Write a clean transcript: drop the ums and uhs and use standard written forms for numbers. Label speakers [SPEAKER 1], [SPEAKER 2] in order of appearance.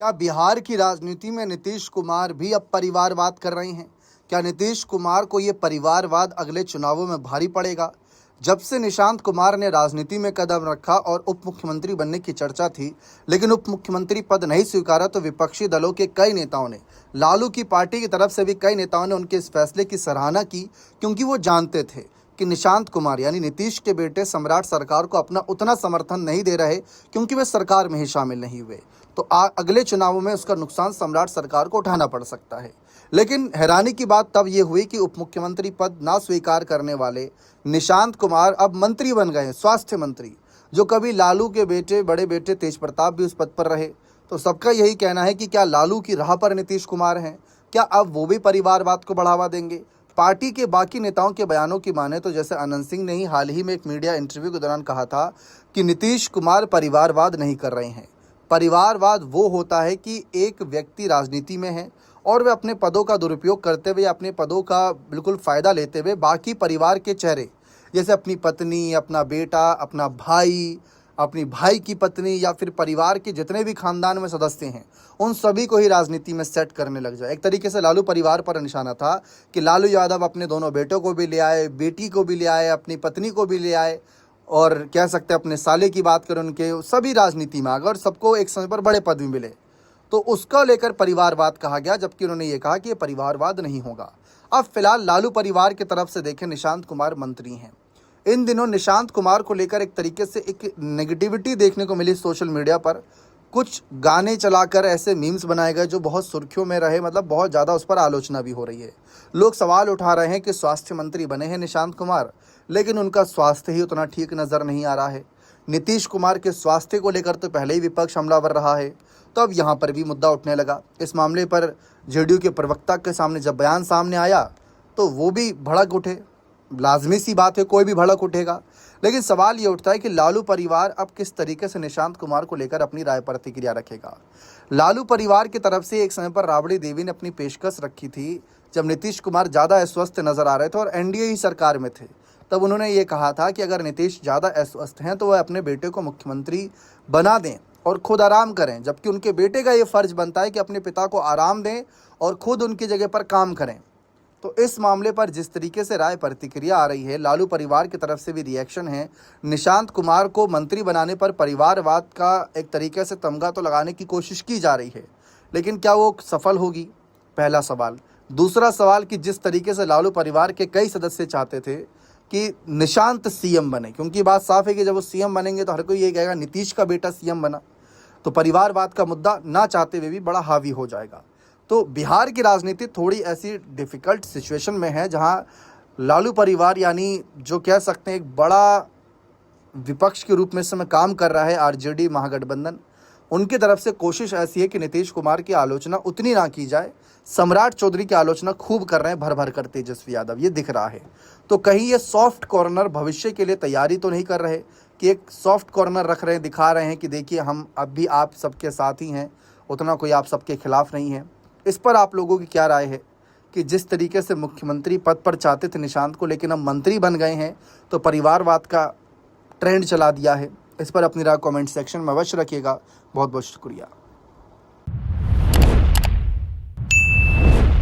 [SPEAKER 1] क्या बिहार की राजनीति में नीतीश कुमार भी अब परिवारवाद कर रहे हैं? क्या नीतीश कुमार को ये परिवारवाद अगले चुनावों में भारी पड़ेगा? जब से निशांत कुमार ने राजनीति में कदम रखा और उप मुख्यमंत्री बनने की चर्चा थी, लेकिन उप मुख्यमंत्री पद नहीं स्वीकारा, तो विपक्षी दलों के कई नेताओं ने, लालू की पार्टी की तरफ से भी कई नेताओं ने उनके इस फैसले की सराहना की, क्योंकि वो जानते थे कि निशांत कुमार यानी नीतीश के बेटे सम्राट सरकार को अपना उतना समर्थन नहीं दे रहे, क्योंकि वे सरकार में ही शामिल नहीं हुए। तो अगले चुनावों में उसका नुकसान सम्राट सरकार को उठाना पड़ सकता है। लेकिन हैरानी की बात तब ये हुई कि उप मुख्यमंत्री पद ना स्वीकार करने वाले निशांत कुमार अब मंत्री बन गए, स्वास्थ्य मंत्री, जो कभी लालू के बेटे, बड़े बेटे तेज प्रताप भी उस पद पर रहे। तो सबका यही कहना है कि क्या लालू की राह पर नीतीश कुमार हैं? क्या अब वो भी परिवारवाद को बढ़ावा देंगे? पार्टी के बाकी नेताओं के बयानों की माने तो जैसे अनंत सिंह ने ही हाल ही में एक मीडिया इंटरव्यू के दौरान कहा था कि नीतीश कुमार परिवारवाद नहीं कर रहे हैं। परिवारवाद वो होता है कि एक व्यक्ति राजनीति में है और वे अपने पदों का दुरुपयोग करते हुए, अपने पदों का बिल्कुल फ़ायदा लेते हुए बाकी परिवार के चेहरे, जैसे अपनी पत्नी, अपना बेटा, अपना भाई, अपनी भाई की पत्नी, या फिर परिवार के जितने भी खानदान में सदस्य हैं, उन सभी को ही राजनीति में सेट करने लग जाए। एक तरीके से लालू परिवार पर निशाना था कि लालू यादव अपने दोनों बेटों को भी ले आए, बेटी को भी ले आए, अपनी पत्नी को भी ले आए, और कह सकते हैं अपने साले की बात करें, उनके सभी राजनीति में आ गए और सबको एक समय पर बड़े पद भी मिले। तो उसका लेकर परिवारवाद कहा गया, जबकि उन्होंने ये कहा कि ये परिवारवाद नहीं होगा। अब फिलहाल लालू परिवार की तरफ से देखें, निशांत कुमार मंत्री हैं। इन दिनों निशांत कुमार को लेकर एक तरीके से एक नेगेटिविटी देखने को मिली सोशल मीडिया पर। कुछ गाने चलाकर ऐसे मीम्स बनाए गए जो बहुत सुर्खियों में रहे, मतलब बहुत ज़्यादा उस पर आलोचना भी हो रही है। लोग सवाल उठा रहे हैं कि स्वास्थ्य मंत्री बने हैं निशांत कुमार, लेकिन उनका स्वास्थ्य ही उतना ठीक नज़र नहीं आ रहा है। नीतीश कुमार के स्वास्थ्य को लेकर तो पहले ही विपक्ष हमलावर रहा है, तो अब यहाँ पर भी मुद्दा उठने लगा। इस मामले पर जेडीयू के प्रवक्ता के सामने जब बयान सामने आया तो वो भी भड़क उठे। लाजमी सी बात है, कोई भी भड़क उठेगा। लेकिन सवाल ये उठता है कि लालू परिवार अब किस तरीके से निशांत कुमार को लेकर अपनी राय प्रतिक्रिया रखेगा। लालू परिवार की तरफ से एक समय पर राबड़ी देवी ने अपनी पेशकश रखी थी, जब नीतीश कुमार ज़्यादा अस्वस्थ नजर आ रहे थे और एनडीए ही सरकार में थे। तब उन्होंने ये कहा था कि अगर नीतीश ज़्यादा अस्वस्थ हैं तो वह अपने बेटे को मुख्यमंत्री बना दें और खुद आराम करें, जबकि उनके बेटे का ये फ़र्ज बनता है कि अपने पिता को आराम दें और खुद उनकी जगह पर काम करें। तो इस मामले पर जिस तरीके से राय प्रतिक्रिया आ रही है, लालू परिवार की तरफ से भी रिएक्शन है। निशांत कुमार को मंत्री बनाने पर परिवारवाद का एक तरीके से तमगा तो लगाने की कोशिश की जा रही है, लेकिन क्या वो सफल होगी? पहला सवाल। दूसरा सवाल कि जिस तरीके से लालू परिवार के कई सदस्य चाहते थे कि निशांत सीएम बने, क्योंकि बात साफ है कि जब वो सीएम बनेंगे तो हर कोई ये कहेगा नीतीश का बेटा सीएम बना, तो परिवारवाद का मुद्दा ना चाहते हुए भी बड़ा हावी हो जाएगा। तो बिहार की राजनीति थोड़ी ऐसी डिफ़िकल्ट सिचुएशन में है, जहां लालू परिवार यानी जो कह सकते हैं एक बड़ा विपक्ष के रूप में इस समय काम कर रहा है आरजेडी महागठबंधन, उनकी तरफ से कोशिश ऐसी है कि नीतीश कुमार की आलोचना उतनी ना की जाए। सम्राट चौधरी की आलोचना खूब कर रहे हैं, भर भर कर तेजस्वी यादव, ये दिख रहा है। तो कहीं ये सॉफ्ट कॉर्नर भविष्य के लिए तैयारी तो नहीं कर रहे कि एक सॉफ्ट कॉर्नर रख रहे हैं, दिखा रहे हैं कि देखिए हम अब भी आप सबके साथ ही हैं, उतना कोई आप सबके खिलाफ नहीं है। इस पर आप लोगों की क्या राय है कि जिस तरीके से मुख्यमंत्री पद पर चाहते थे निशांत को, लेकिन अब मंत्री बन गए हैं तो परिवारवाद का ट्रेंड चला दिया है? इस पर अपनी राय कमेंट सेक्शन में अवश्य रखिएगा। बहुत बहुत शुक्रिया।